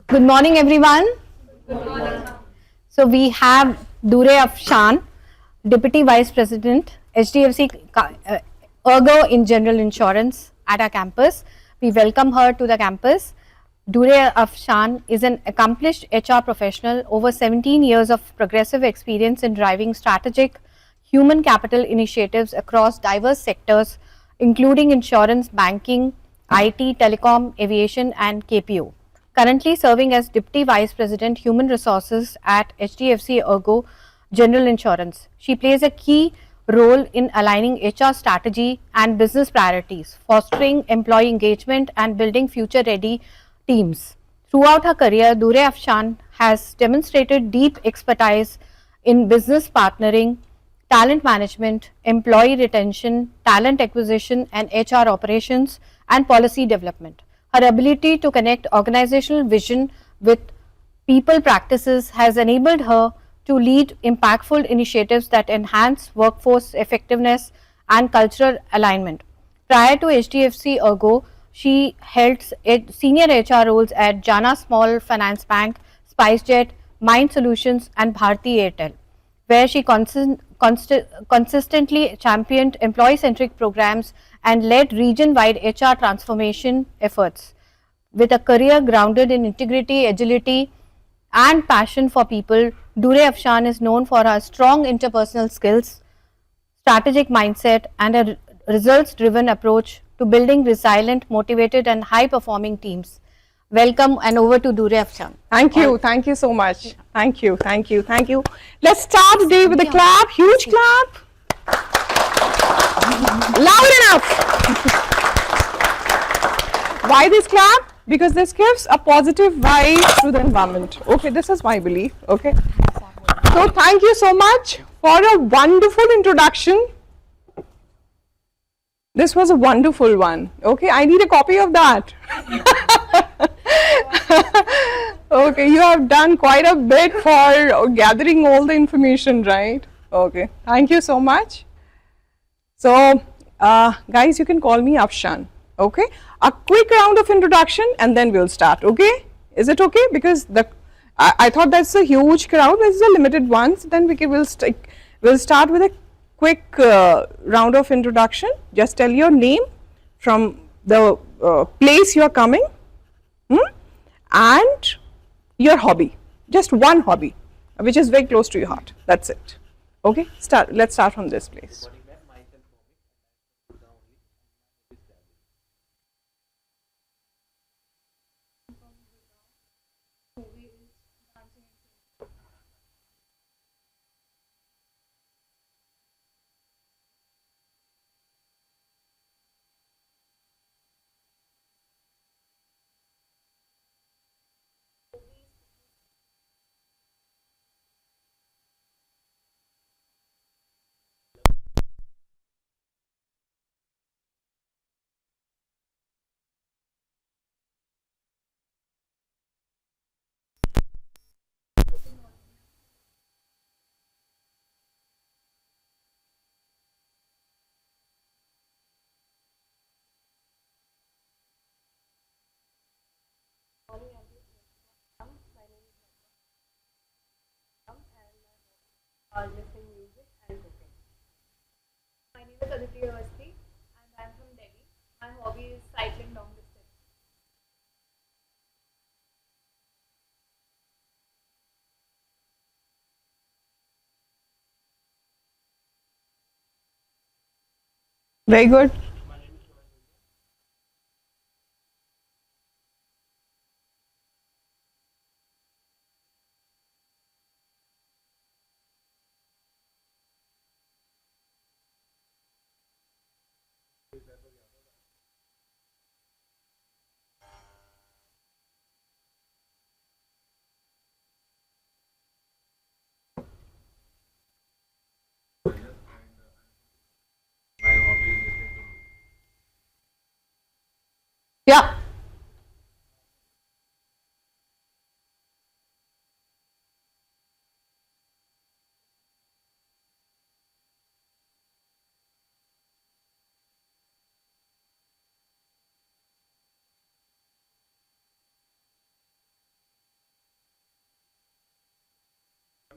Good morning, everyone. So we have Dure Afshan, Deputy Vice President, HDFC Ergo in General Insurance at our campus. We welcome her to the campus. Dure Afshan is an accomplished HR professional, over 17 years of progressive experience in driving strategic human capital initiatives across diverse sectors, including insurance, banking, IT, telecom, aviation, and KPO. Currently serving as Deputy Vice President Human Resources at HDFC Ergo General Insurance. She plays a key role in aligning HR strategy and business priorities, fostering employee engagement and building future-ready teams. Throughout her career, Dure Afshan has demonstrated deep expertise in business partnering, talent management, employee retention, talent acquisition, and HR operations and policy development. Her ability to connect organizational vision with people practices has enabled her to lead impactful initiatives that enhance workforce effectiveness and cultural alignment. Prior to HDFC Ergo, she held senior HR roles at Jana Small Finance Bank, SpiceJet, Mind Solutions, and Bharti Airtel, where she consistently championed employee-centric programs and led region-wide HR transformation efforts. With a career grounded in integrity, agility, and passion for people, Dure Afshan is known for her strong interpersonal skills, strategic mindset, and a results-driven approach to building resilient, motivated, and high-performing teams. Welcome, and over to Dure Afshan. Thank you so much. Thank you. Let's start the day with a clap, huge clap. Loud enough. Why this clap? Because this gives a positive vibe to the environment. Okay, this is my belief. Okay. So thank you so much for a wonderful introduction. This was a wonderful one. Okay, I need a copy of that. Okay, you have done quite a bit for gathering all the information, right? Okay, thank you so much. So, guys, you can call me Afshan. Okay, a quick round of introduction and then we'll start. Okay, is it okay? Because I thought that's a huge crowd. This is a limited one. So then we'll start with a quick round of introduction. Just tell your name, from the place you are coming, and your hobby. Just one hobby, which is very close to your heart. That's it. Okay, let's start from this place. Listening music and cooking. My name is Aditi Awasthi and I am from Delhi. My hobby is cycling long distance. Very good. Yeah.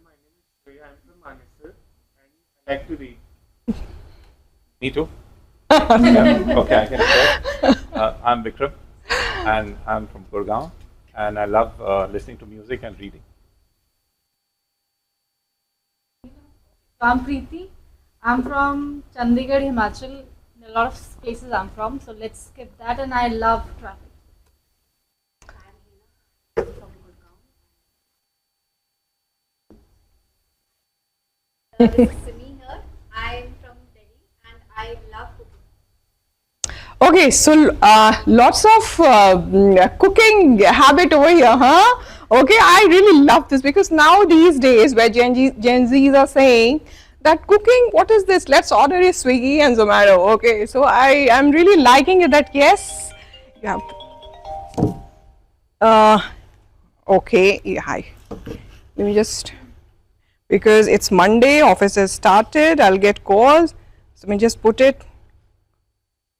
my name is Shreya. I'm from Manesar and I like to read. Me too. Yeah, okay, I can share. I'm Vikram and I'm from Gurgaon and I love listening to music and reading. I'm Preeti. I'm from Chandigarh, Himachal. A lot of places I'm from, so let's skip that. And I love traffic. This is Simi here. I'm from Delhi and I love cooking. Okay, so lots of cooking habit over here, huh? Okay, I really love this because now these days where Gen Zs are saying that cooking, what is this? Let's order a Swiggy and Zomato. Okay, so I am really liking it that yes, you have to. Okay, yeah, hi. Let me just, because it's Monday, office has started, I'll get calls. So let me just put it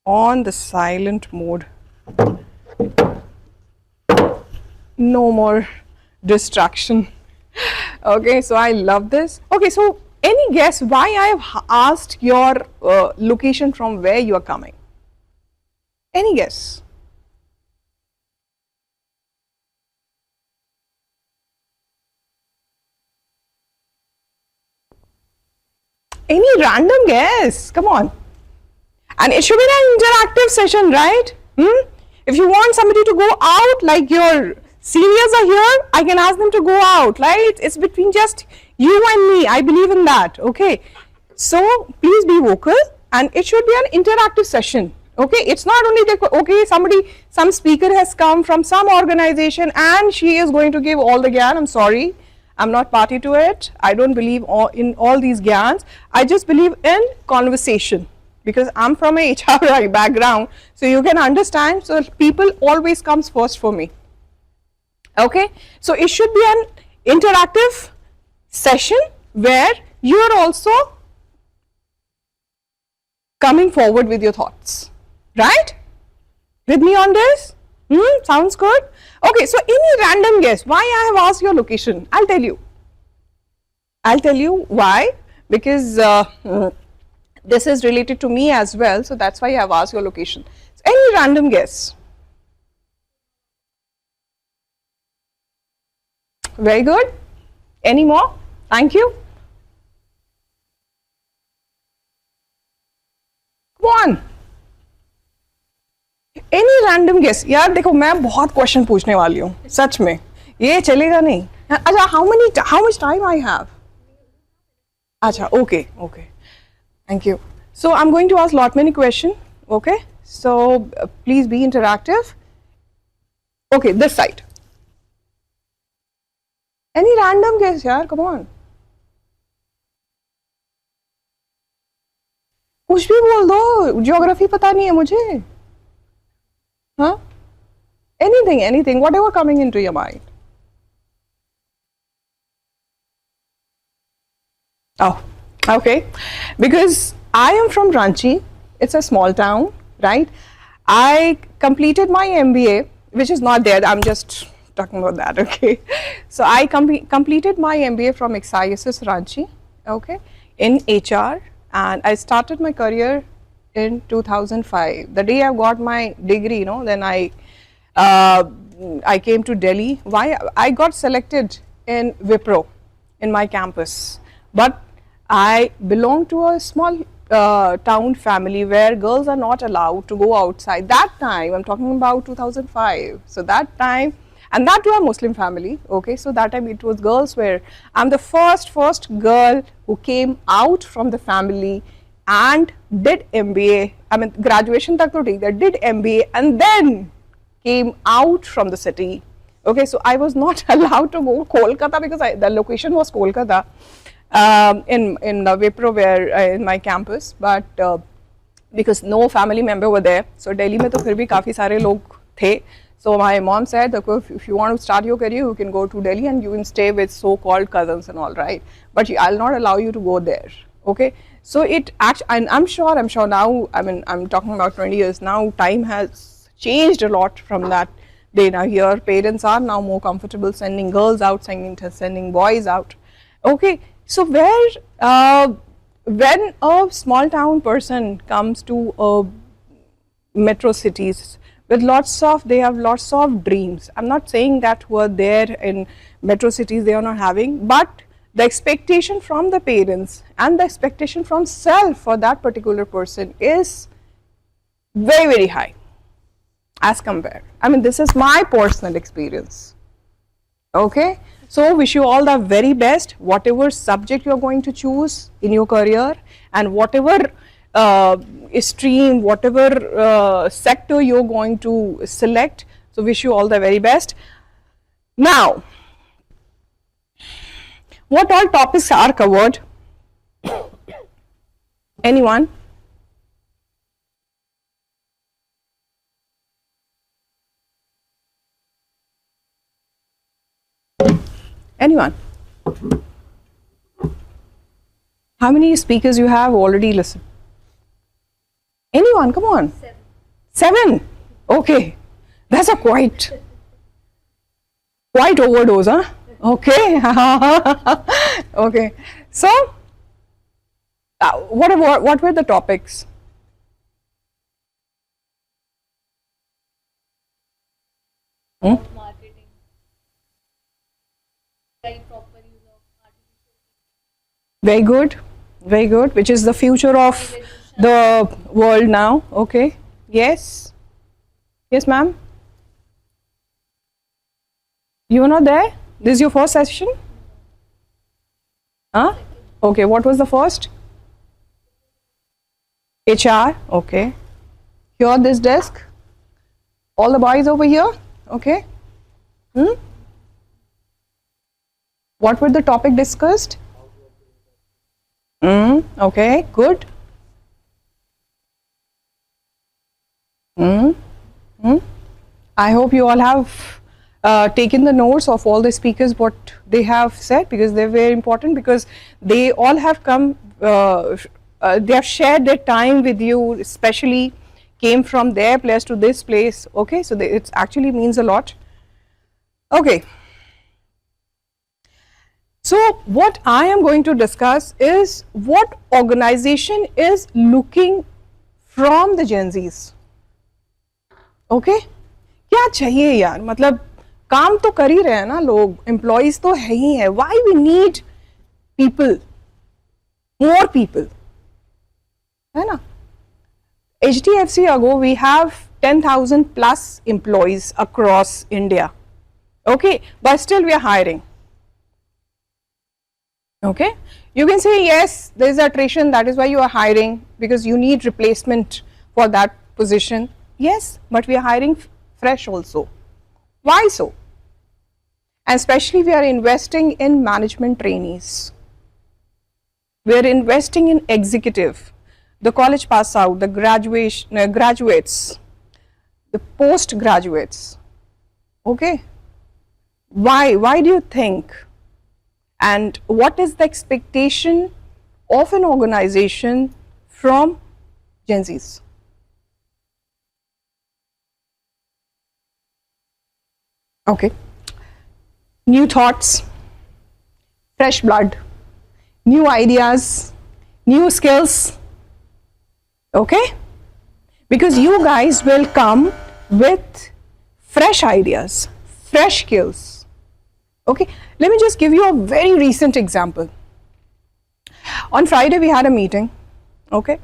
on the silent mode. No more distraction. Okay, so I love this. Okay, so any guess why I have asked your location from where you are coming? Any guess? Any random guess? Come on. And it should be an interactive session, right? If you want somebody to go out, like your seniors are here, I can ask them to go out, right? It's between just you and me. I believe in that, okay? So please be vocal and it should be an interactive session, okay? It's not only that, okay, some speaker has come from some organization and she is going to give all the gyan. I'm sorry. I'm not party to it. I don't believe in all these gyans. I just believe in conversation because I'm from a HR background, so you can understand. So people always comes first for me. Okay, so it should be an interactive session where you are also coming forward with your thoughts, right? With me on this? Sounds good? Okay, so any random guess why I have asked your location? I'll tell you. I'll tell you why, because this is related to me as well, so that's why I have asked your location. So any random guess? Very good. Any more? Thank you. Come on. Any random guess? यार देखो मैं बहुत question पूछने वाली हूँ सच में ये चलेगा नहीं अच्छा how much time I have अच्छा okay thank you so I'm going to ask lot many questions okay so please be interactive okay this side any random guess यार come on कुछ भी बोल दो ज्योग्राफी पता नहीं है मुझे Huh? Anything, whatever coming into your mind. Oh, okay. Because I am from Ranchi. It's a small town, right? I completed my MBA, which is not there. I'm just talking about that, okay? So I completed my MBA from XISS Ranchi, okay, in HR, and I started my career in 2005. The day I got my degree, you know, then I came to Delhi. Why? I got selected in Wipro in my campus, but I belong to a small town family where girls are not allowed to go outside. That time, I'm talking about 2005. So that time, and that to a Muslim family, okay, so that time it was girls where I'm the first girl who came out from the family and did MBA, I mean graduation tak to theek, did MBA and then came out from the city. Okay, so I was not allowed to go Kolkata because the location was Kolkata in the Wipro where in my campus, but because no family member were there, so Delhi mein to phir bhi kafi sare log the. So my mom said, if you want to start your career, you can go to Delhi and you can stay with so-called cousins and all, right? But I'll not allow you to go there. Okay, so it actually, and I'm sure now, I mean, I'm talking about 20 years now, time has changed a lot from that day. Now here, parents are now more comfortable sending girls out, sending boys out. Okay, so when a small town person comes to a metro cities with they have lots of dreams. I'm not saying that who are there in metro cities they are not having, but the expectation from the parents and the expectation from self for that particular person is very, very high as compared. I mean, this is my personal experience. Okay, so wish you all the very best, whatever subject you are going to choose in your career and whatever stream, whatever sector you're going to select. So wish you all the very best. Now, what all topics are covered? Anyone? Anyone? How many speakers you have already listened? Anyone? Come on. 7. Okay. That's a quite overdose, huh? Okay. Okay. So, what were the topics? Marketing. Right, proper use of artificial. Very good. Very good. Which is the future of the world now. Okay. Yes. Yes, ma'am. You were not there? This is your first session? Huh? Okay. What was the first? HR. Okay. Here, this desk. All the boys over here. Okay. What were the topic discussed? Okay, good. I hope you all have taken the notes of all the speakers what they have said, because they're very important, because they all have come, they have shared their time with you, especially came from their place to this place. Okay, so it actually means a lot. Okay. So what I am going to discuss is what organization is looking from the Gen Zs. Okay, क्या चाहिए यार, मतलब काम तो कर ही रहे हैं ना लोग, एम्प्लॉइज तो है ही है, why we need people, more people, है ना? HDFC ago we have 10,000 plus employees across India. Okay, but still we are hiring. Okay, you can say yes, there is attrition, that is why you are hiring, because you need replacement for that position. Yes, but we are hiring fresh also. Why so? And especially we are investing in management trainees. We are investing in executive, the college pass out, the graduates, the post graduates. Okay, why do you think? And what is the expectation of an organization from Gen Zs? Okay, new thoughts, fresh blood, new ideas, new skills. Okay, because you guys will come with fresh ideas, fresh skills. Okay, let me just give you a very recent example. On Friday we had a meeting, okay,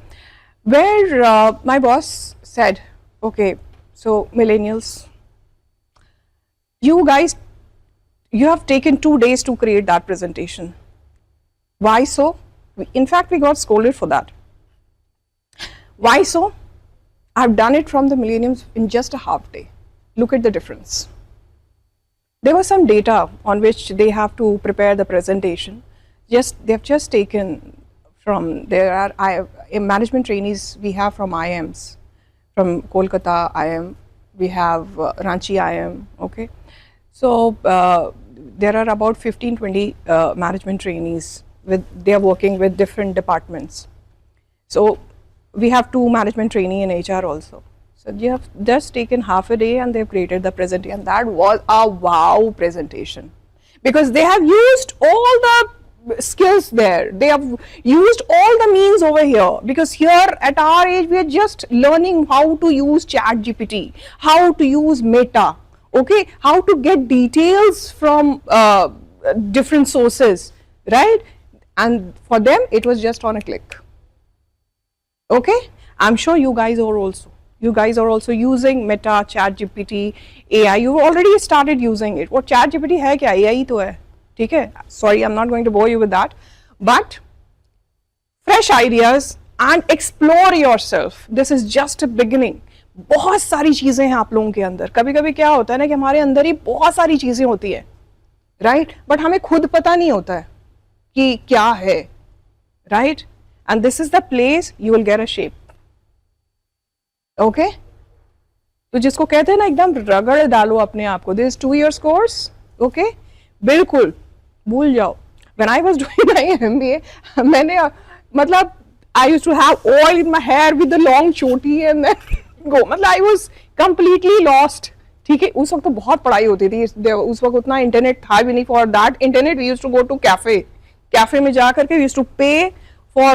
where my boss said, okay, so millennials, you guys, you have taken 2 days to create that presentation. Why so? In fact, we got scolded for that. Why so? I've done it from the millennials in just a half day. Look at the difference. There was some data on which they have to prepare the presentation. They've just taken from, there are management trainees we have from IIMs, from Kolkata IIM, we have Ranchi IIM, okay. So there are about 15-20 management trainees, they are working with different departments. So we have 2 management trainee in HR also. So you have just taken half a day and they've created the presentation, and that was a wow presentation, because they have used all the skills there. They have used all the means over here, because here at our age we are just learning how to use Chat GPT, how to use Meta, okay, how to get details from different sources, right? And for them it was just on a click. Okay, I'm sure you guys are also using Meta, Chat GPT, AI. You already started using it. वो Chat GPT है क्या? AI ही तो है, ठीक है? Sorry, I'm not going to bore you with that. But fresh ideas and explore yourself. This is just a beginning. बहुत सारी चीजें हैं आप लोगों के अंदर. कभी-कभी क्या होता है ना कि हमारे अंदर ही बहुत सारी चीजें होती है, right? But हमें खुद पता नहीं होता है कि क्या है, right? And this is the place you will get a shape. Okay? तो जिसको कहते हैं ना एकदम रगड़ डालो अपने आप को. This is 2 years course. Okay? बिल्कुल भूल जाओ. When I was doing my MBA, मैंने मतलब I used to have oil in my hair with the long choti and then go. मतलब I was completely lost. ठीक है, उस वक्त तो बहुत पढ़ाई होती थी. उस वक्त उतना इंटरनेट था भी नहीं. For that internet we used to go to cafe में जा करके we used to pay for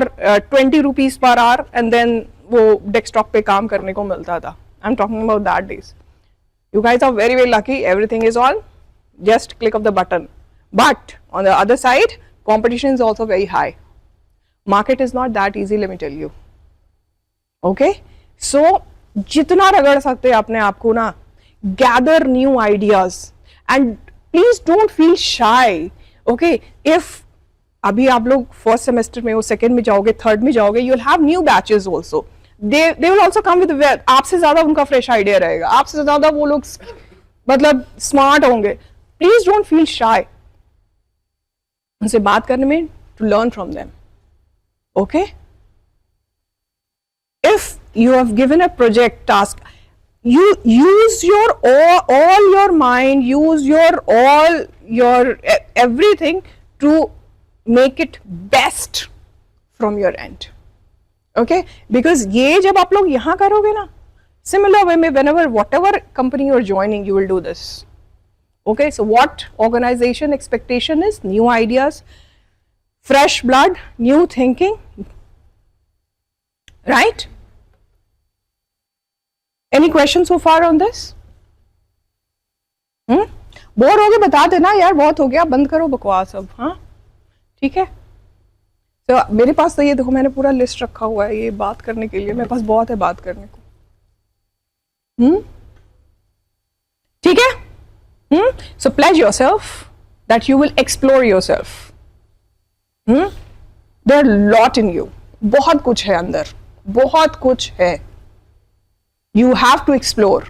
20 rupees per hour and then वो डेस्कटॉप पे काम करने को मिलता था. I'm talking about that days. You guys are very lucky. Everything is on just click of the button. But on the other side, competition is also very high. Market is not that easy, let me tell you. Okay? So जितना रगड़ सकते हैं अपने आप को ना, gather new ideas and please don't feel shy. Okay? If अभी आप लोग फर्स्ट सेमेस्टर में हो, सेकेंड में जाओगे, थर्ड में जाओगे, you will have new batches also. They will also come with आपसे ज्यादा उनका फ्रेश आइडिया रहेगा, आपसे ज्यादा वो लोग मतलब स्मार्ट होंगे. प्लीज डोंट फील शाय उनसे बात करने में, to learn from them. Okay, if you have given a project task, you use your all your mind, use your everything to make it best from your end. Okay, because ये जब आप लोग यहाँ करोगे ना, similar way में whenever whatever company you're joining, you will do this. Okay, so what organization expectation is? New ideas, fresh blood, new thinking, right? Any questions so far on this? Bore हो गए बता देना यार, बहुत हो गया, बंद करो बकवास अब. हाँ ठीक है. तो मेरे पास तो ये देखो, मैंने पूरा लिस्ट रखा हुआ है ये बात करने के लिए, मेरे पास बहुत है बात करने को. ठीक है. So pledge yourself that you will explore yourself. There are lot in you. बहुत कुछ है अंदर, बहुत कुछ है. You have to explore.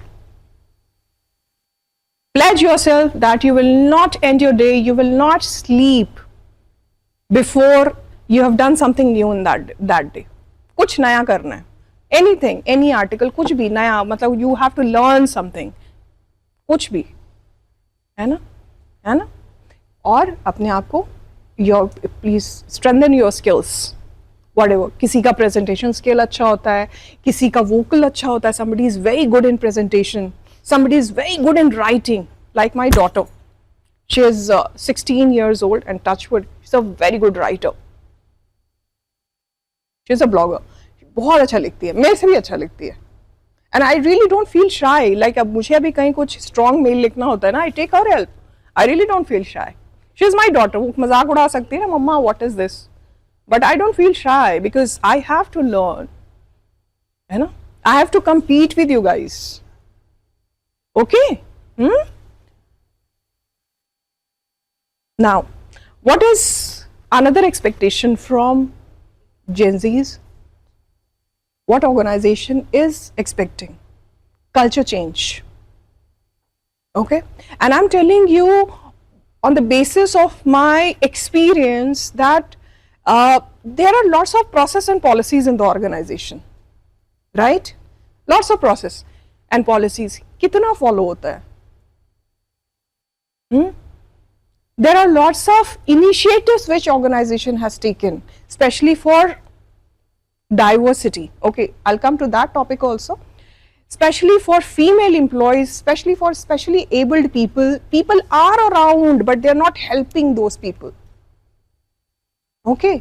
Pledge yourself that you will not end your day, you will not sleep before you have done something new in that day. कुछ नया करना है. Anything, any article, कुछ भी नया, मतलब you have to learn something. कुछ भी, है ना, है ना. और अपने आप को please strengthen your skills. Whatever, किसी का presentation skill अच्छा होता है, किसी का vocal अच्छा होता है. Somebody is very good in presentation, somebody is very good in writing, like my daughter. She is 16 years old and touch wood, she's a very good writer. She is a blogger. बहुत अच्छा लिखती है, मेरे से भी अच्छा लिखती है. And I really don't feel shy. Like अब मुझे अभी कहीं कुछ strong mail लिखना होता है ना, I take her help. I really don't feel shy. She is my daughter. वो मजाक उड़ा सकती है ना, मम्मा what is this? But I don't feel shy because I have to learn. You know, I have to compete with you guys. Okay? Now, what is another expectation from Gen Zs? What organization is expecting? Culture change. Okay? And I'm telling you on the basis of my experience that there are lots of process and policies in the organization, right? Lots of process and policies. कितना follow होता है? There are lots of initiatives which organization has taken, especially for diversity. Okay, I'll come to that topic also. Especially for female employees, especially for specially abled people. People are around, but they're not helping those people. Okay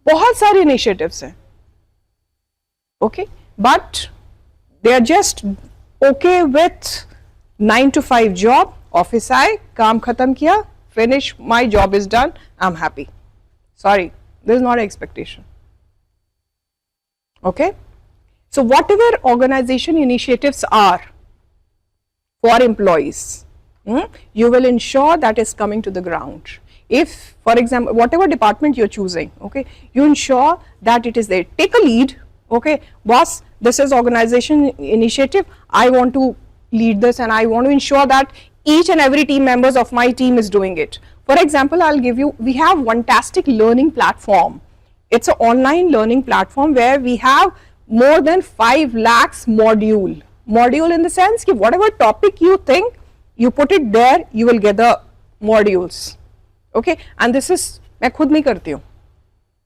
बहुत सारे initiatives हैं, okay, but they are just okay with 9 to 5 job, office आए, काम खत्म किया, finish, my job is done, I am happy. Sorry, this is not an expectation. Okay, so whatever organization initiatives are for employees, you will ensure that is coming to the ground. If, for example, whatever department you're choosing, okay, you ensure that it is there. Take a lead, okay, boss, this is organization initiative, I want to lead this and I want to ensure that each and every team members of my team is doing it. For example, I'll give you, we have Fantastic Learning Platform. It's an online learning platform where we have more than 5 lakhs module. Module in the sense कि whatever topic you think, you put it there, you will get the modules. Okay, and this is मैं खुद नहीं करती हूँ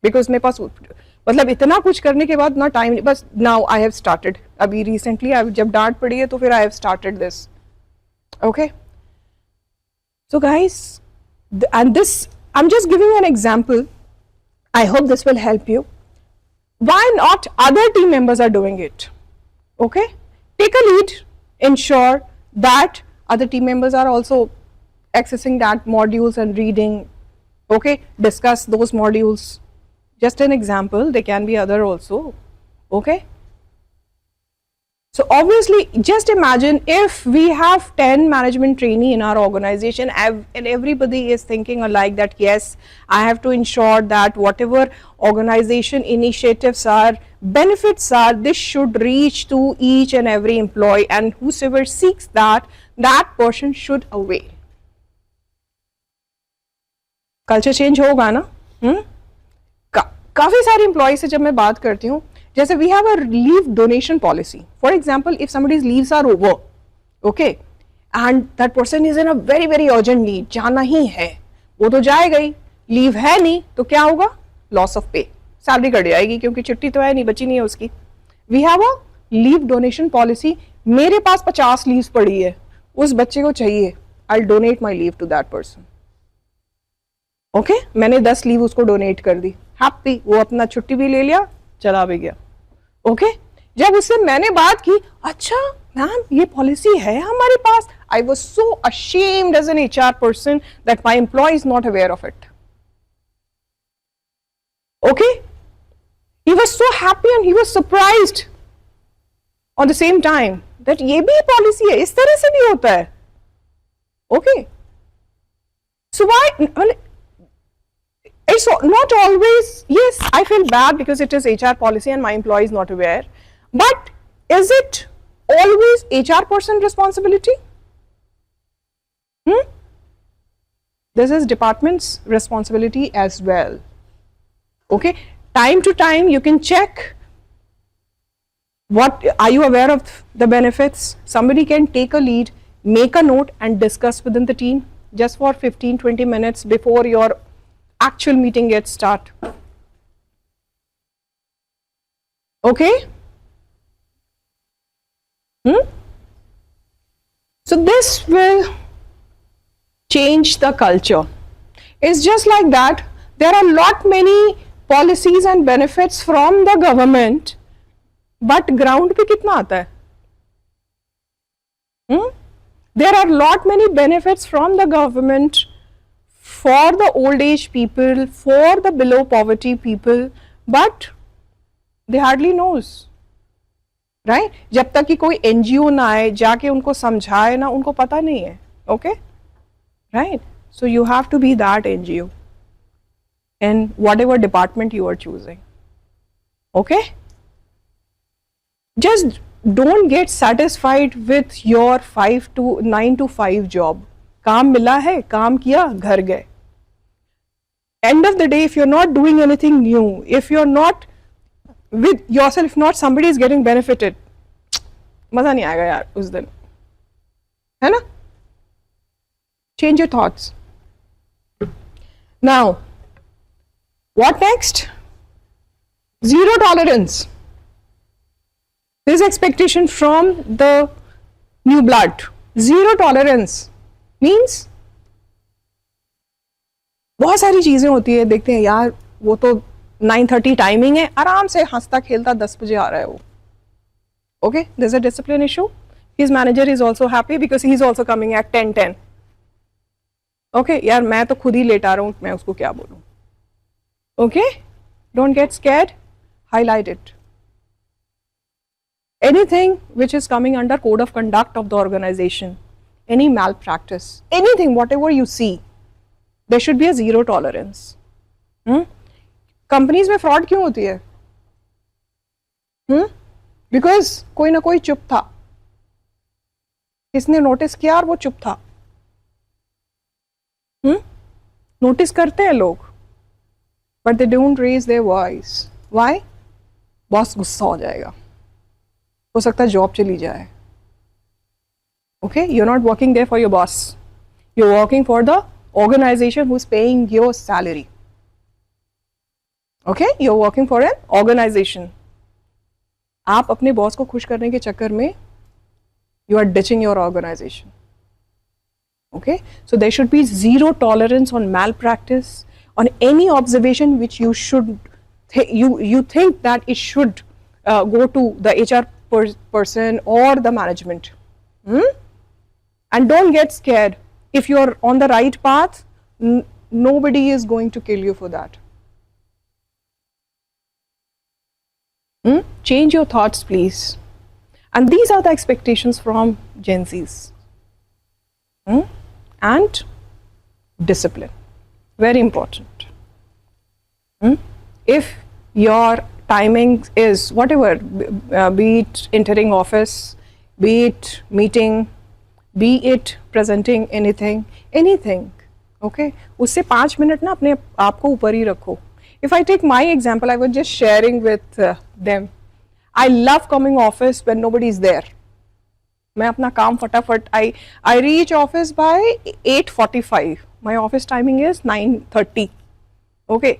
because मेरे पास मतलब इतना कुछ करने के बाद ना टाइम नहीं, बस now I have started. अभी recently जब डांट पड़ी है तो फिर I have started this. Okay, so guys, and this, I'm just giving you an example. I hope this will help you. Why not other team members are doing it? Okay, take a lead, ensure that other team members are also accessing that modules and reading. Okay, discuss those modules. Just an example, they can be other also. Okay, so obviously just imagine if we have 10 management trainee in our organization and everybody is thinking alike that yes, I have to ensure that whatever organization initiatives are, benefits are, this should reach to each and every employee, and whosoever seeks that, that person should avail. Culture change होगा ना? काफी सारे employees से जब मैं बात करती हूँ, जैसे we have a leave donation policy. For example, if somebody's leaves are over, okay, and that person is in a very very urgent need, जाना ही है, वो तो जाएगा ही, लीव है नहीं तो क्या होगा? लॉस ऑफ पे, सैलरी कट जाएगी क्योंकि चिट्ठी तो है नहीं, बची नहीं है उसकी. We have a leave donation policy. मेरे पास 50 लीव्स पड़ी है, उस बच्चे को चाहिए, I donate my leave to that person. Okay, मैंने 10 लीव उसको डोनेट कर दी, हैप्पी, वो अपना छुट्टी भी ले लिया, चला भी गया. ओके, जब उससे मैंने बात की, अच्छा मैम ये पॉलिसी है हमारे पास, I was so ashamed as an HR person that my employ is not aware of it. Okay, he was so happy and he was surprised on the same time that ये भी policy है, इस तरह से भी होता है. Okay, so why it's not always, yes, I feel bad because it is HR policy and my employee is not aware, but is it always HR person responsibility? This is department's responsibility as well. Okay, time to time you can check what are you aware of the benefits. Somebody can take a lead, make a note and discuss within the team just for 15-20 minutes before your actual meeting gets start. Okay, so this will change the culture. It's just like that. There are lot many policies and benefits from the government, but ground पे कितना आता है? There are lot many benefits from the government for the old age people, for the below poverty people, but they hardly knows, right? जब तक कि कोई NGO ना आए, जाके उनको समझाए ना, उनको पता नहीं है. Okay, right? So you have to be that NGO in whatever department you are choosing. Okay, just don't get satisfied with your 9 to 5 job. काम मिला है, काम किया, घर गए. End of the day, if you're not doing anything new, if you're not with yourself, if not somebody is getting benefited, मजा नहीं आएगा यार उस दिन, है ना? Change your thoughts. Now, what next? Zero tolerance. This is expectation from the new blood. Zero tolerance means बहुत सारी चीजें होती है, देखते हैं यार वो तो 9:30 टाइमिंग है, आराम से हंसता खेलता 10 बजे आ रहा है वो. Okay, there's a discipline issue. His manager is also happy because he's also coming at 10:10. Okay, यार मैं तो खुद ही लेट आ रहा हूँ, मैं उसको क्या बोलूँ. Okay, don't get scared, highlight it. Anything which is coming under code of conduct of the organization, any malpractice, anything, whatever you see, there should be a zero tolerance. Companies में fraud क्यों होती है? Because कोई ना कोई चुप था, किसने नोटिस किया और वो चुप था. नोटिस करते हैं लोग, but they don't raise their voice. Why? Boss गुस्सा हो जाएगा, हो सकता है जॉब चली जाए. Okay, you are not working there for your boss, you are working for the organization who is paying your salary. Okay, you are working for an organization. आप अपने बॉस को खुश करने के चक्कर में you are ditching your organization. Okay, so there should be zero tolerance on malpractice, on any observation which you should you think that it should go to the HR person or the management. And don't get scared. If you are on the right path, nobody is going to kill you for that. Change your thoughts, please. And these are the expectations from Gen Zs. And discipline, very important. If your timing is whatever, be it entering office, be it meeting, be it presenting anything, okay, उससे 5 minute ना अपने आप को ऊपर ही रखो. If I take my example, I was just sharing with them. I love coming office when nobody is there. मैं अपना काम फटाफट I reach office by 8:45. My office timing is 9:30. Okay,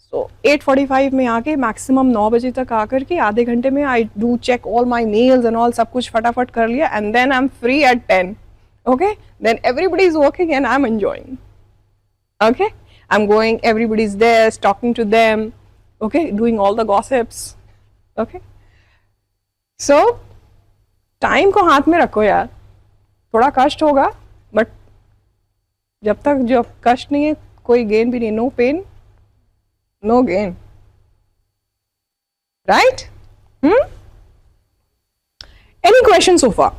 so 8:45 में आके maximum 9 बजे तक आकर के आधे घंटे में I do check all my mails and all, सब कुछ फटाफट कर लिया, and then I'm free at 10. Okay, then everybody is working and I'm enjoying. Okay, I'm going, everybody's there, talking to them, okay, doing all the gossips. Okay, so time को हाथ में रखो यार. थोड़ा कष्ट होगा, बट जब तक जो कष्ट नहीं है कोई गेन भी नहीं. No pain no gain, right? Any question so far?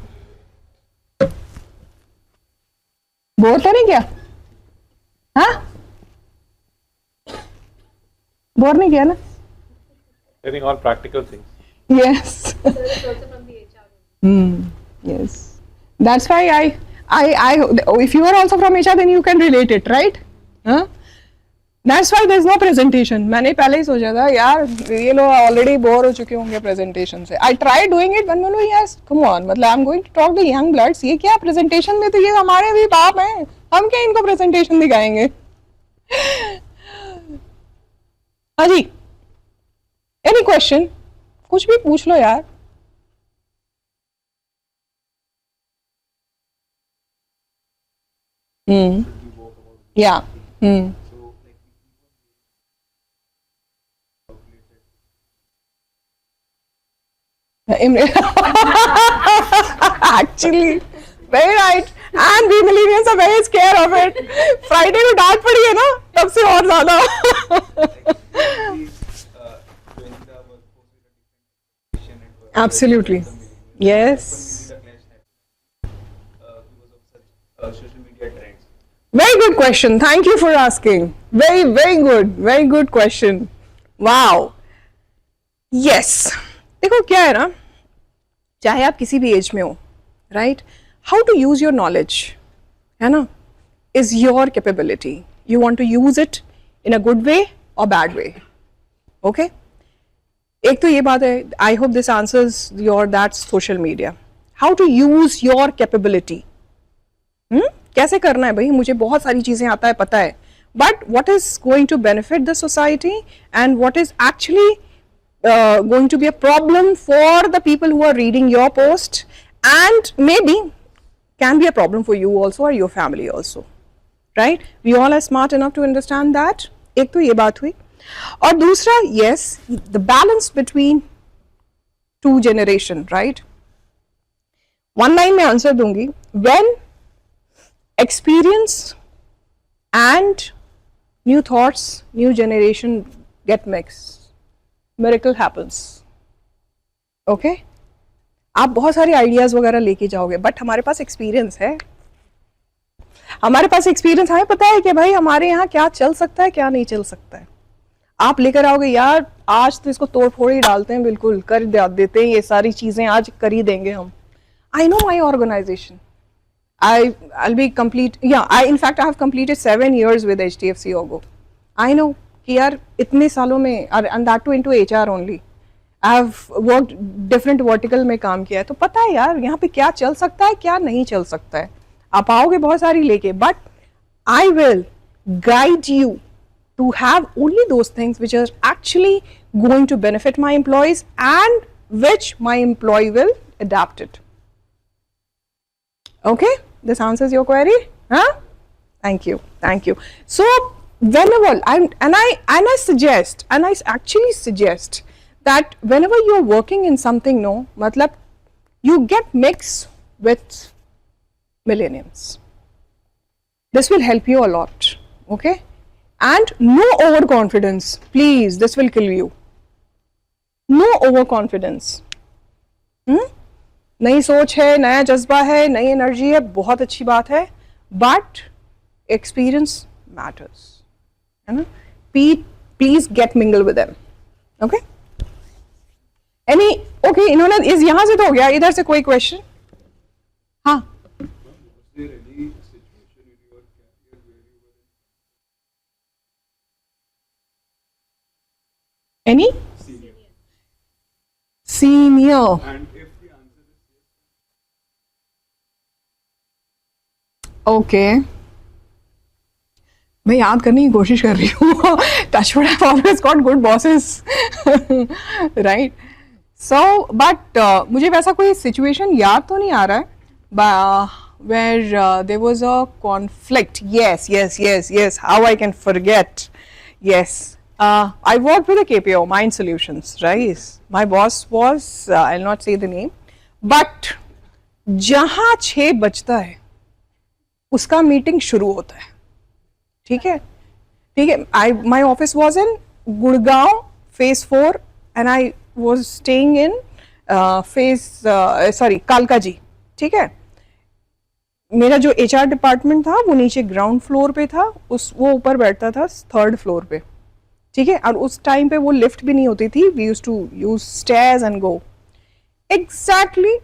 Bore तो नहीं किया? हाँ, बोर नहीं किया ना? Getting all practical things. Yes. Yes. That's why I if you are also from HR, then you can relate it, right? Huh? That's why there's no presentation. मैंने पहले ही सोचा था यार ये लोग already बोर हो चुके होंगे presentation से. I tried doing it, but मैंने yes, come on, मतलब I'm going to talk to young bloods. ये क्या presentation में, तो ये हमारे भी बाप हैं, हम क्या इनको presentation दिखाएंगे? हाँ जी, any question? कुछ भी पूछ लो यार. Yeah. Actually, very right. And we millennials are very scared of it. Friday को डांट पड़ी है ना, तब से और ज़्यादा. Absolutely. Yes. Very good question. Thank you for asking. Very, very good. Very good question. Wow. Yes. देखो क्या है ना, चाहे आप किसी भी एज में हो, right? How to use your knowledge, है ना, is your capability. You want to use it in a good way or bad way. Okay? एक तो ये बात है. I hope this answers your that social media. How to use your capability. कैसे करना है भाई? मुझे बहुत सारी चीजें आता है, पता है, but what is going to benefit the society and what is actually going to be a problem for the people who are reading your post, and maybe can be a problem for you also or your family also, right? We all are smart enough to understand that. एक तो ये बात हुई. और दूसरा, yes, the balance between two generation, right? One line में answer दूंगी, when experience and new thoughts, new generation get mixed, miracle happens. Okay? आप बहुत सारे आइडियाज वगैरह लेके जाओगे, बट हमारे पास एक्सपीरियंस है, हमारे पास एक्सपीरियंस, हमें पता है कि भाई हमारे यहाँ क्या चल सकता है, क्या नहीं चल सकता है. आप लेकर आओगे यार आज तो इसको तोड़ फोड़ ही डालते हैं, बिल्कुल कर देते हैं ये सारी चीजें, आज कर ही देंगे हम. I know my organization, I'll be complete, yeah, in fact I have completed 7 years with HDFC OGO. I know कि यार इतने सालों में, and that too into HR only, I have worked different vertical में काम किया है, तो पता है यार यहाँ पे क्या चल सकता है, क्या नहीं चल सकता है. आप आओगे बहुत सारी लेके, but I will guide you to have only those things which are actually going to benefit my employees and which my employee will adapt it. Okay, this answers your query, huh? Thank you, thank you. So whenever I suggest, and I actually suggest that whenever you are working in something, no, matlab you get mixed with millennials. This will help you a lot, okay? And no overconfidence, please, this will kill you. No overconfidence. नई सोच है, नया जज्बा है, नई energy है, बहुत अच्छी बात है, बट एक्सपीरियंस मैटर्स, है ना? Please get mingle with them. Okay, any, okay, इन्होंने इस यहां से तो हो गया, इधर से कोई क्वेश्चन? हाँ, एनी सीनियर? ओके, मैं याद करने की कोशिश कर रही हूँ. Touchwood, I always got good bosses, right? So but मुझे वैसा कोई सिचुएशन याद तो नहीं आ रहा है where there was a conflict. Yes, how I can forget. Yes, I worked with a KPO, Mind Solutions, right? My boss was, I'll not say the name, but जहाँ 6 बजता है उसका मीटिंग शुरू होता है. ठीक है, ठीक है. My office was in Gurgaon phase 4 and I was staying in कालका जी. ठीक है, मेरा जो HR डिपार्टमेंट था वो नीचे ग्राउंड फ्लोर पे था, वो ऊपर बैठता था 3rd फ्लोर पे. ठीक है, और उस टाइम पे वो लिफ्ट भी नहीं होती थी, we used to use stairs and go. Exactly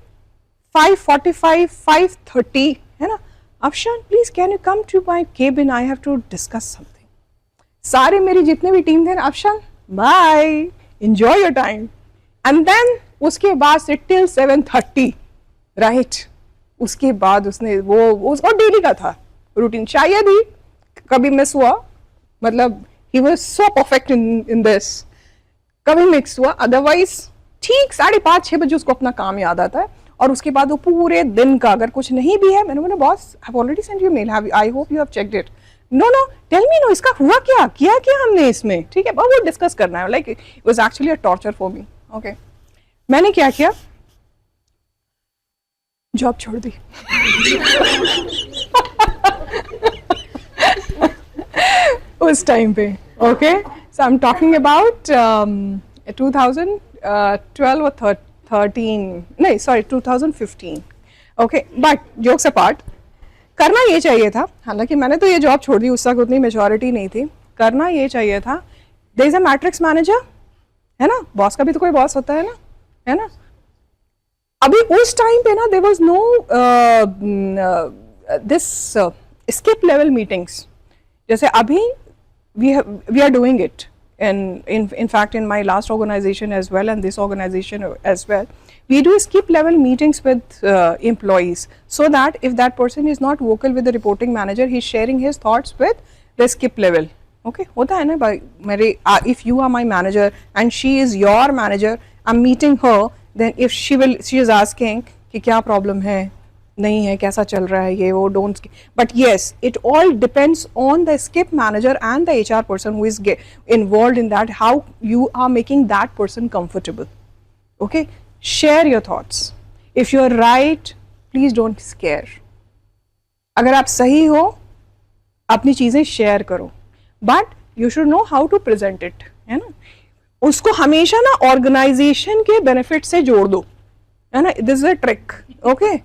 5:45, 5:30, है ना? Afshan, please can you come to my cabin? I have to discuss something. सारे मेरी जितने भी टीम थे, Afshan, bye, enjoy your time. And then उसके बाद से till 7:30, right? उसके बाद उसने वो उसका डेली का था रूटीन. शायद ही कभी मिस हुआ, मतलब he was so perfect in this, कभी मिक्स हुआ, अदरवाइज ठीक 5:30, 6 बजे उसको अपना काम याद आता है. और उसके बाद वो पूरे दिन का अगर कुछ नहीं भी है, मैंने बोला boss I have already send you mail, I hope you have checked it. No tell me, no इसका हुआ क्या, किया क्या हमने इसमें. ठीक है, वो डिस्कस करना है. Like it was actually a torture for me. Okay, मैंने क्या किया, जॉब छोड़ दी. उस टाइम पे. Okay, so I am talking about 2012 और 13, नहीं sorry 2015. Okay, but jokes apart, करना ये चाहिए था. हालांकि मैंने तो ये जॉब छोड़ दी, उस वक्त उतनी मेच्योरिटी नहीं थी. करना ये चाहिए था. There is a matrix manager, है ना? बॉस का भी तो कोई बॉस होता है ना, है ना? अभी उस टाइम पे ना there was no this skip level meetings, जैसे अभी we are doing it. And in fact, in my last organization as well, and this organization as well, we do skip level meetings with employees, so that if that person is not vocal with the reporting manager, he's sharing his thoughts with the skip level. Okay, होता है ना भाई मेरे. If you are my manager and she is your manager, I'm meeting her, then if she is asking कि क्या problem है, नहीं है, कैसा चल रहा है ये वो, don't. But yes, it all depends on the skip manager and the HR person who is involved in that, how you are making that person comfortable. Okay, share your thoughts. If you are right, please don't scare. अगर आप सही हो, अपनी चीजें share करो, but you should know how to present it, है ना. उसको हमेशा ना ऑर्गेनाइजेशन के बेनिफिट से जोड़ दो, है ना. This is a trick. Okay,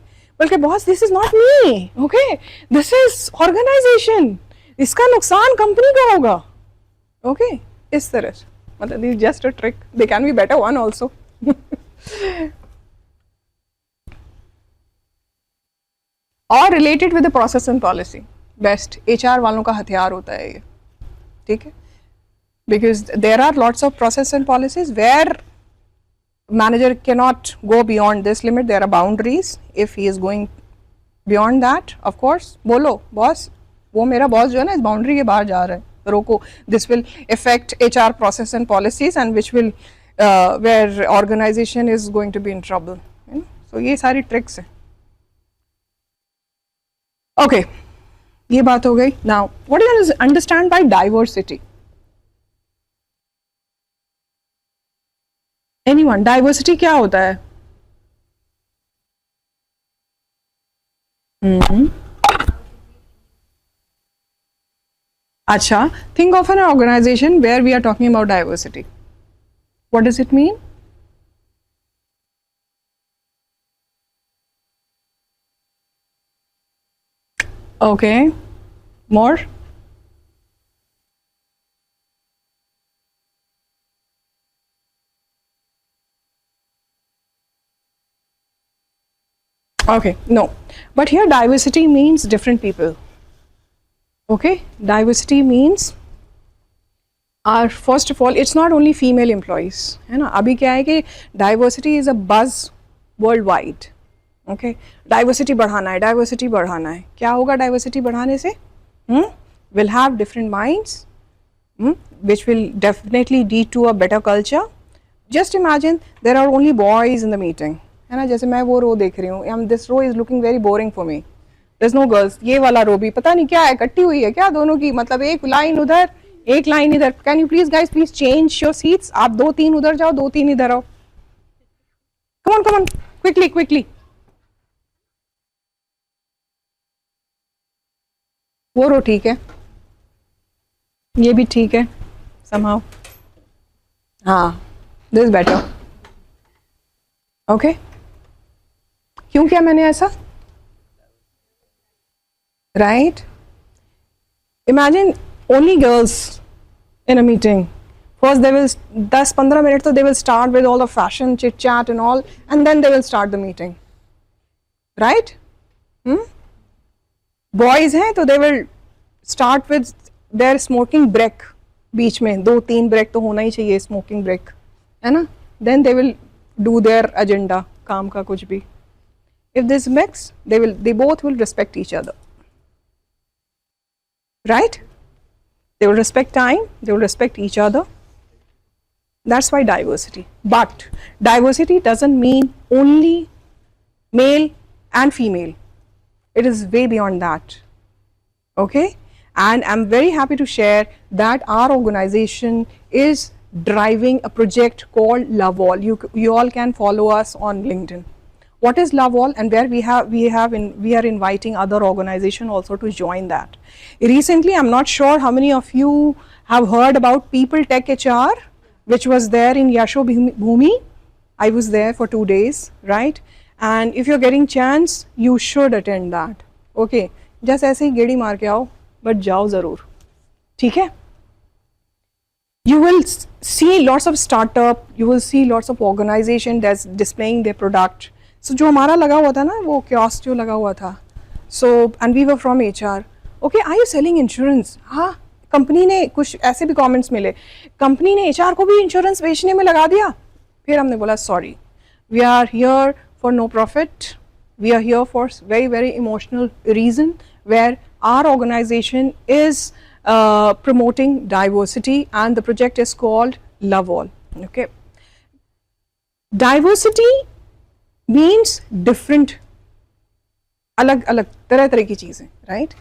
बल्कि boss this is not me, okay, this is organisation, इसका नुकसान कंपनी का होगा. ओके, इस तरह से, मतलब this just a trick, they can be better one also. और related with the process and policy, best HR वालों का हथियार होता है ये, ठीक है. Because there are lots of process and policies where manager cannot go beyond this limit. There are boundaries. If he is going beyond that, of course, बोलो boss, वो मेरा boss जो है ना इस boundary के बाहर जा रहा है, रोको. This will affect HR process and policies and which will where organization is going to be in trouble. You know? So ये सारी tricks हैं. Okay, ये बात हो गई. Now, what do you understand by diversity? Anyone, diversity क्या होता है? अच्छा, think of an organization where we are talking about diversity. What does it mean? Okay, more? Okay, no, but here diversity means different people. Okay, diversity means first of all, it's not only female employees, है ना. अभी क्या है कि diversity is a buzz worldwide. Okay, diversity बढ़ाना है, diversity बढ़ाना है. क्या होगा diversity बढ़ाने से? We'll have different minds, which will definitely lead to a better culture. Just imagine there are only boys in the meeting. है ना, जैसे मैं वो रो देख रही हूँ, this row is looking very boring for me, there is no girls. ये वाला रो भी पता नहीं क्या है, कट्टी हुई है क्या दोनों की, मतलब एक लाइन उधर एक लाइन इधर. Can you please guys please change your seats, आप 2-3 उधर जाओ, 2-3 इधर आओ. Come on quickly quickly. वो रो ठीक है, ये भी ठीक है somehow. हाँ, दिस बेटर. ओके, क्यों किया मैंने ऐसा? Right, imagine only girls in a meeting. First they will 10-15 minute तो they will start with all the fashion chit chat and all, and then they will start the meeting. Right, boys हैं तो they will start with their smoking break. बीच में 2-3 break तो होना ही चाहिए, smoking break, है ना. Then they will do their agenda, काम का कुछ भी. If this mix, they both will respect each other, right? They will respect time, they will respect each other. That's why diversity. But diversity doesn't mean only male and female. It is way beyond that. Okay? And I'm very happy to share that our organization is driving a project called Love All. You all can follow us on LinkedIn. What is Love All, and where we are inviting other organizations also to join that. Recently, I'm not sure how many of you have heard about People Tech HR, which was there in Yashobhoomi. I was there for 2 days, right? And if you're getting chance, you should attend that. Okay, just ऐसे ही गेड़ी मार के आओ, but जाओ ज़रूर, ठीक है? You will see lots of startup, you will see lots of organization that's displaying their product. So जो हमारा लगा हुआ था ना, वो kiosk जो लगा हुआ था. So and we were from HR. Okay, are you selling insurance? हाँ, कंपनी ने कुछ ऐसे भी comments मिले, कंपनी ने HR को भी इंश्योरेंस बेचने में लगा दिया. फिर हमने बोला sorry, we are here for no profit. We are here for very emotional reason, where our organization is promoting diversity, and the project is called Love All. Okay, diversity means different अलग अलग तरह तरह की चीज़ें, right?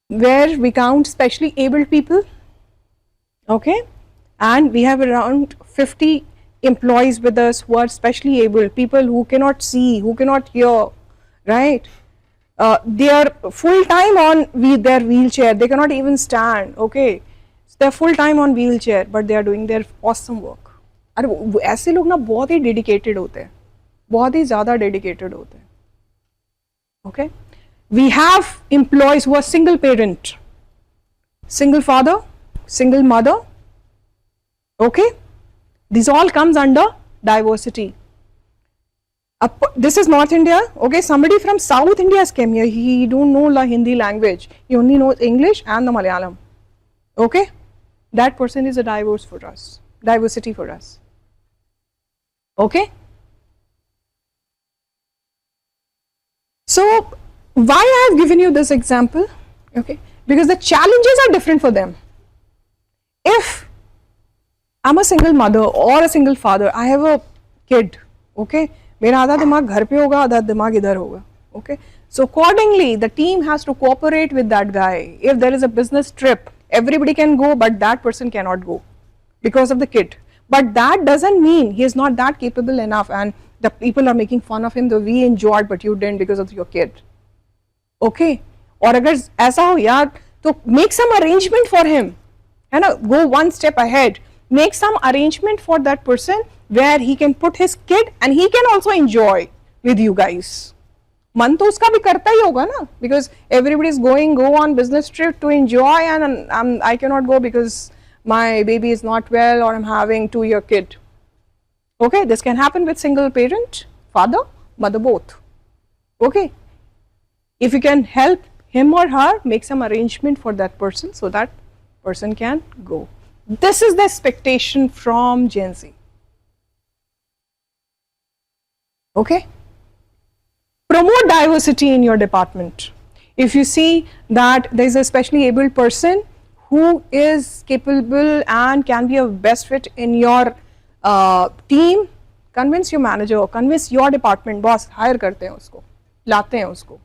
Where we count specially abled people, okay, and we have around 50 employees with us who are specially able, people who cannot see, who cannot hear, right? They are full time on their wheelchair, they cannot even stand, okay, so they are full time on wheelchair but they are doing their awesome work. अरे ऐसे लोग ना बहुत ही dedicated होते हैं, बहुत ही ज़्यादा dedicated होते हैं, okay. We have employees who are single parent, single father, single mother, okay. This all comes under diversity. This is North India, okay. Somebody from South India has came here, he don't know the Hindi language, he only knows English and the Malayalam, okay. That person is a diversity for us, okay. So why I have given you this example, okay, because the challenges are different for them. If I'm a single mother or a single father, I have a kid, okay, मेरा आधा दिमाग घर पे होगा, आधा दिमाग इधर होगा, okay. So accordingly the team has to cooperate with that guy. If there is a business trip, everybody can go but that person cannot go because of the kid, but that doesn't mean he is not that capable enough and the people are making fun of him, though we enjoyed but you didn't because of your kid, okay. और अगर ऐसा हो यार तो make some arrangement for him, है ना, go one step ahead, make some arrangement for that person where he can put his kid and he can also enjoy with you guys. मन तो उसका भी करता ही होगा ना, because everybody is go on business trip to enjoy and I cannot go because my baby is not well or I'm having 2-year kid, okay. This can happen with single parent, father, mother, both, okay. If you can help him or her, make some arrangement for that person so that person can go. This is the expectation from Gen Z, okay. Promote diversity in your department. If you see that there is a specially abled person who is capable and can be a best fit in your team, convince your manager, convince your department boss, hire करते हैं उसको, लाते हैं उसको.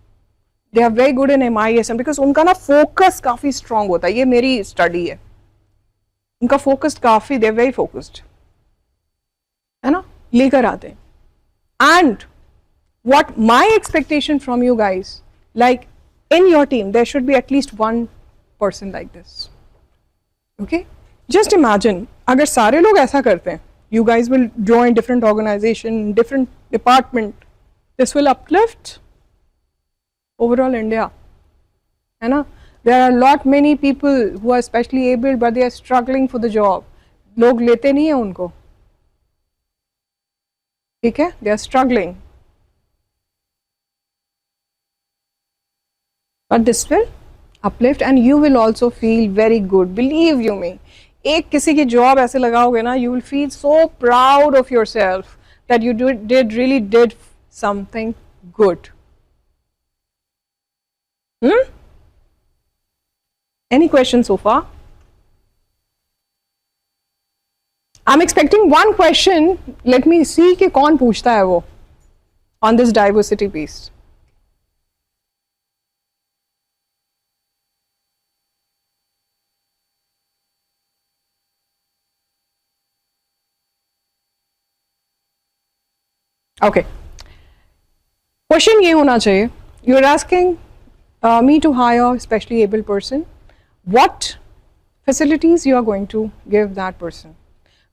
They are very good in MISM because उनका ना focus काफ़ी strong होता है, ये मेरी study है, उनका focus काफ़ी, they are very focused, है ना, लेकर आते हैं. And what my expectation from you guys, like in your team there should be at least one person like this, okay. Just imagine अगर सारे लोग ऐसा करते हैं, you guys will join different organization, different department, this will uplift overall India, है ना. There are a lot many people who are specially able but they are struggling for the job, लोग लेते नहीं हैं उनको, ठीक है, they are struggling. But this will uplift and you will also feel very good, believe you me. एक किसी की job ऐसे लगाओगे ना, you will feel so proud of yourself that you really did something good. Any questions so far? I'm expecting one question. Let me see कि कौन पूछता है वो on this diversity piece. Okay. Question ये होना चाहिए. You're asking me to hire a specially able person. What facilities you are going to give that person?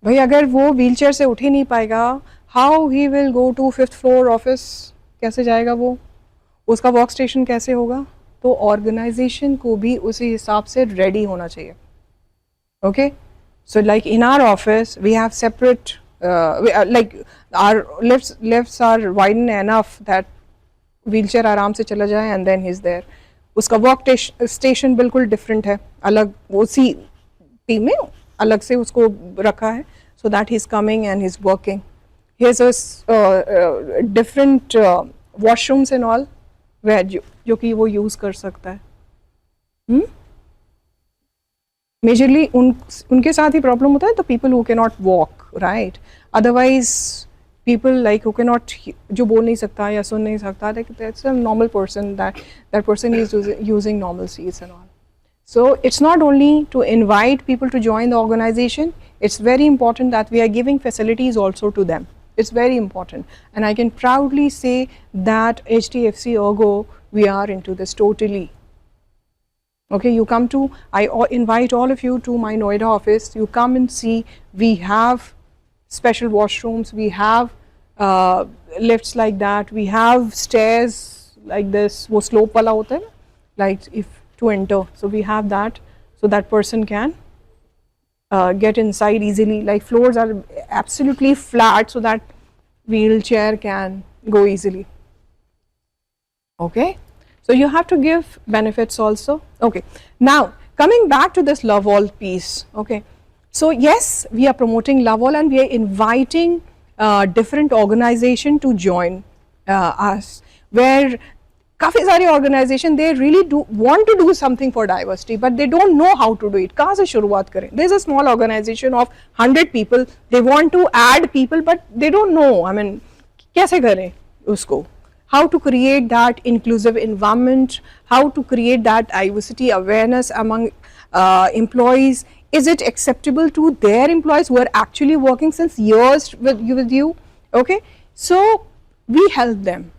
भाई अगर वो wheelchair से उठ ही नहीं पाएगा, how he will go to 5th floor office? कैसे जाएगा वो? उसका work station कैसे होगा? तो organization को भी उसी हिसाब से ready होना चाहिए. Okay? So like in our office, we have separate, like our lifts are wide enough that wheelchair आराम से चला जाए and then he's there. उसका वर्क स्टेशन बिल्कुल डिफरेंट है, अलग उसी टीम में अलग से उसको रखा है, so that he is coming and he is working. He has different washrooms and all where जो कि वो यूज़ कर सकता है. मेजरली उनके साथ ही प्रॉब्लम होता है तो people who can not walk, right. Otherwise people like who cannot, जो बोल नहीं सकता या सुन नहीं सकता, that's a normal person, that person is using normal seats and all. So it's not only to invite people to join the organization, it's very important that we are giving facilities also to them. It's very important, and I can proudly say that HDFC Ergo, we are into this totally. Okay, you come to, I invite all of you to my Noida office, you come and see, we have special washrooms, we have lifts like that, we have stairs like this, wo slope wala hota hai, like if to enter, so we have that, so that person can get inside easily, like floors are absolutely flat so that wheelchair can go easily. Okay, so you have to give benefits also. Okay, now coming back to this Love All piece. Okay, so yes, we are promoting Love All and we are inviting different organization to join us, where काफ़ी सारी organization they really do want to do something for diversity, but they don't know how to do it. कहाँ से शुरुआत करें? There is a small organization of 100 people, they want to add people, but they don't know. I mean, कैसे करें उसको? How to create that inclusive environment? How to create that diversity awareness among employees? Is it acceptable to their employees who are actually working since years with you? Okay, so we help them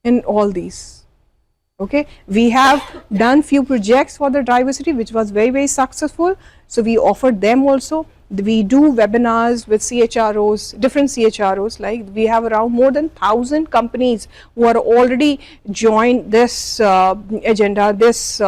in all these. Okay, we have done few projects for the diversity which was very successful, so we offered them also. We do webinars with CHROs, different CHROs, like we have around more than 1,000 companies who are already joined this agenda, this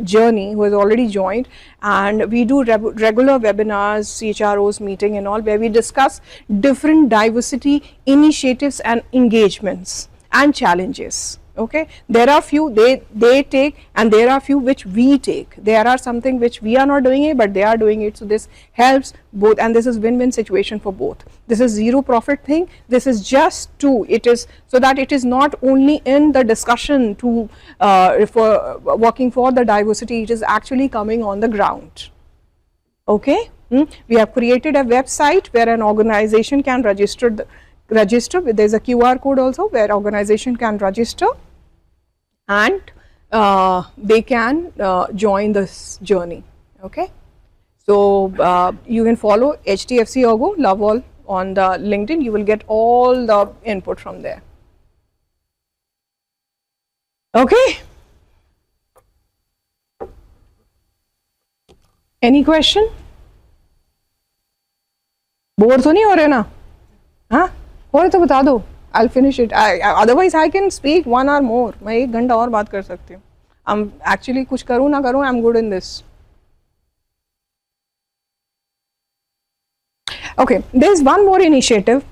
journey, who has already joined, and we do regular webinars, CHROs meeting and all, where we discuss different diversity initiatives and engagements and challenges. Okay, there are few they take and there are few which we take. There are something which we are not doing it but they are doing it, so this helps both, and this is win-win situation for both. This is zero profit thing, this is just to, it is so that it is not only in the discussion to for working for the diversity, it is actually coming on the ground. Okay, we have created a website where an organization can register, there is a QR code also where organization can register and they can join this journey. Okay, so you can follow HDFC Ergo Love All on the LinkedIn, you will get all the input from there. Okay, any question? Bore तो नहीं हो रहे ना? हाँ, और तो बता दो, I'll finish it. Otherwise I can speak 1 hour more. मैं 1 घंटा और बात कर सकती हूँ. I'm actually कुछ करूँ ना करूँ, I'm good in this. Okay, there is one more initiative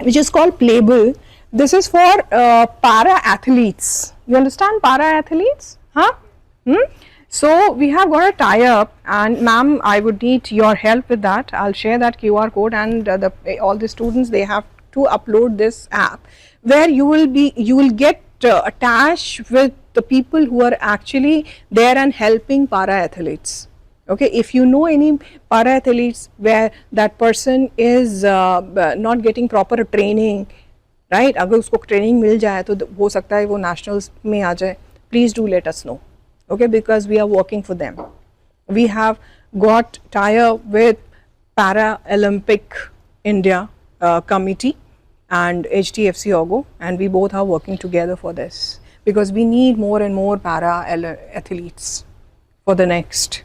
which is called Playable. This is for para athletes. You understand para athletes? Huh? So we have got a tie-up, and ma'am, I would need your help with that. I'll share that QR code, and all the students, they have to upload this app where you will get attached with the people who are actually there and helping para athletes. Okay, if you know any para athletes where that person is not getting proper training, right? अगर उसको training मिल जाए तो हो सकता है वो nationals में आ जाए. Please do let us know. Okay, because we are working for them. We have got tie-up with Paralympic India committee and HDFC Ergo, and we both are working together for this because we need more and more para athletes for the next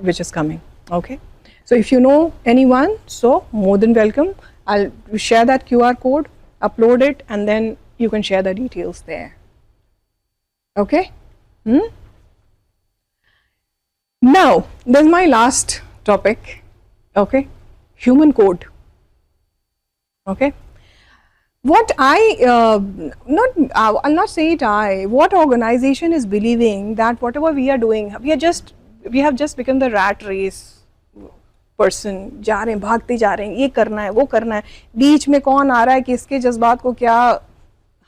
which is coming. Okay, so if you know anyone, so more than welcome. I'll share that QR code, upload it, and then you can share the details there. Okay. Now, this is my last topic. Okay, human code. Okay, what I'll not say it. What organization is believing that whatever we are doing, we have just become the rat race person. जा रहे हैं, भागते जा रहे हैं, ये करना है, वो करना है. बीच में कौन आ रहा है, किसके जज्बात को क्या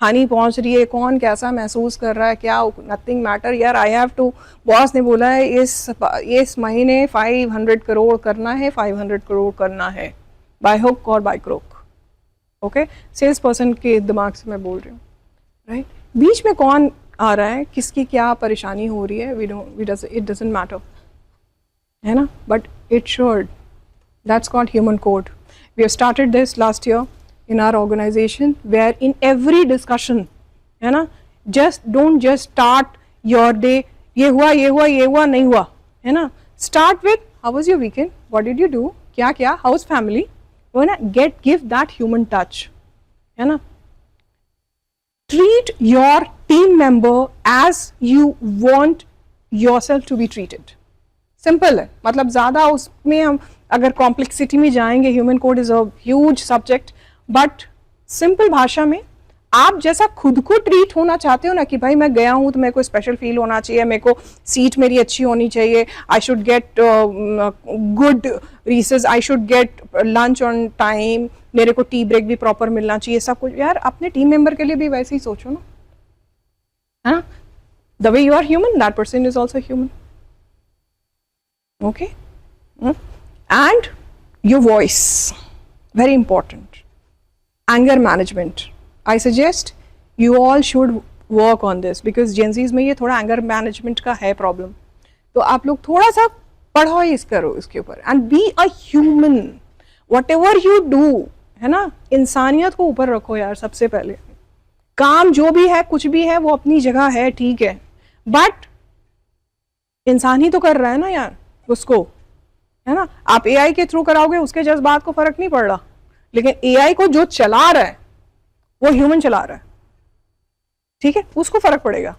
हानि पहुंच रही है, कौन कैसा महसूस कर रहा है, क्या, नथिंग मैटर. यार आई हैव टू, बॉस ने बोला है इस महीने 500 करोड़ करना है, 500 करोड़ करना है, बाय हुक और by crook. Okay, sales person के दिमाग से मैं बोल रही हूँ, राइट? बीच में कौन आ रहा है, किसकी क्या परेशानी हो रही है, इट डजंट मैटर, है ना, but it should, that's called human code. We have started this last year in our organization, where in every discussion, है ना, don't just start your day, ये हुआ नहीं हुआ, है ना, start with how was your weekend, what did you do, क्या how's family, वो ना, give that human touch, है ना. Treat your team member as you want yourself to be treated. Simple है, मतलब ज़्यादा उसमें हम अगर कॉम्प्लेक्सिटी में जाएंगे, human code is a huge subject, but simple भाषा में आप जैसा खुद को ट्रीट होना चाहते हो ना, कि भाई मैं गया हूँ तो मेरे को स्पेशल फील होना चाहिए, मेरे को सीट मेरी अच्छी होनी चाहिए, I should get good recess, I should get lunch on time, मेरे को टी ब्रेक भी प्रॉपर मिलना चाहिए, सब कुछ. यार अपने टीम मेंबर के लिए भी वैसे ही सोचो ना, हाँ, the way you are human, that person is also human. Okay, and your voice, very important. Anger management, I suggest you all should work on this, because Gen Z's में ये थोड़ा anger management का है problem. तो आप लोग थोड़ा सा पढ़ो इसके ऊपर, and be a human, whatever you do, है ना, इंसानियत को ऊपर रखो यार. सबसे पहले काम जो भी है, कुछ भी है, वो अपनी जगह है, ठीक है, बट इंसान ही तो कर रहा है ना यार उसको, है ना. आप एआई के थ्रू कराओगे, उसके जज्बात को फर्क नहीं पड़ रहा, लेकिन एआई को जो चला रहा है वो ह्यूमन चला रहा है, ठीक है, उसको फर्क पड़ेगा.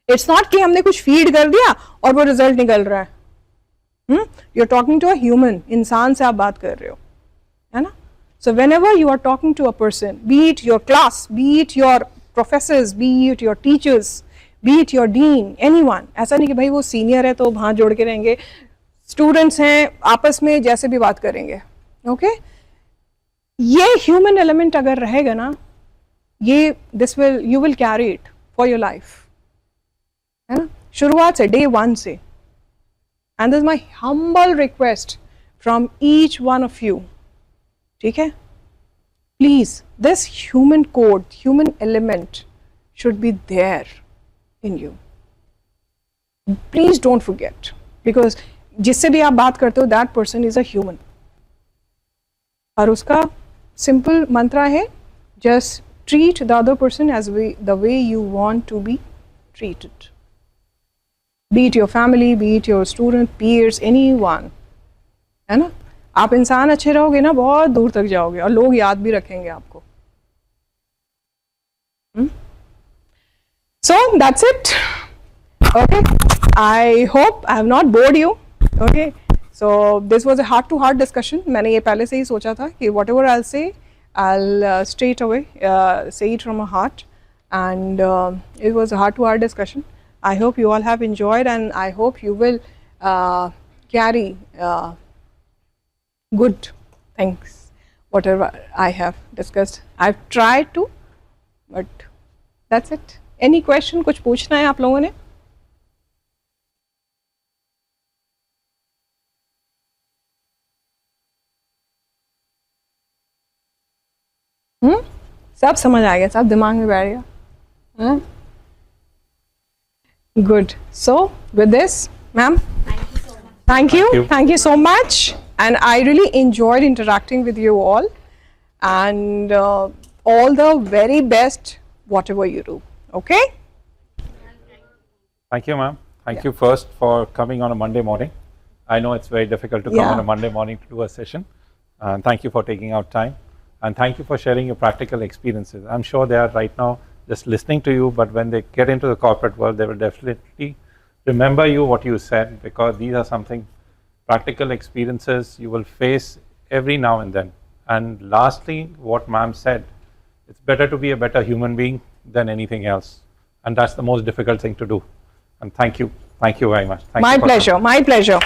इट्स नॉट कि हमने कुछ फीड कर दिया और वो रिजल्ट निकल रहा है. You are talking to a human, इंसान से आप बात कर रहे हो, है ना. So whenever you are talking to a person, be it your class, be it your professors, be it your teachers, be it your dean, anyone, ऐसा नहीं कि भाई वो सीनियर है तो हाथ जोड़ के रहेंगे, स्टूडेंट्स हैं आपस में जैसे भी बात करेंगे, ओके. ये ह्यूमन एलिमेंट अगर रहेगा ना, ये you will carry it for your life, है ना, शुरुआत से, डे 1 से. And this my humble request from each one of you, ठीक है, please, this human code, human element should be there in you. Please don't forget, because जिससे भी आप बात करते हो, that person is a human. और उसका simple mantra है, just treat the other person as the way you want to be treated. Be it your family, be it your student, peers, anyone, है ना. आप इंसान अच्छे रहोगे ना, बहुत दूर तक जाओगे और लोग याद भी रखेंगे आपको. So that's it. Okay, I hope I have not bored you. Okay, so this was a heart-to-heart discussion. मैंने ये पहले से ही सोचा था कि whatever I'll say, I'll straight away say it from my heart, and it was a heart-to-heart discussion. I hope you all have enjoyed, and I hope you will carry good things, whatever I have discussed. I've tried to, but that's it. Any question? कुछ पूछना है आप लोगों ने? सब समझ आ गया, सब दिमाग में बैठ गया. Good. So with this, ma'am, thank you so much, and I really enjoyed interacting with you all, and all the very best, whatever you do. Okay. Thank you, ma'am. Thank you first for coming on a Monday morning. I know it's very difficult to come on a Monday morning to do a session. And thank you for taking out time. And thank you for sharing your practical experiences. I'm sure they are right now just listening to you, but when they get into the corporate world, they will definitely remember what you said, because these are something practical experiences you will face every now and then. And lastly, what ma'am said, it's better to be a better human being than anything else, and that's the most difficult thing to do. And thank you very much. Thank you. My pleasure.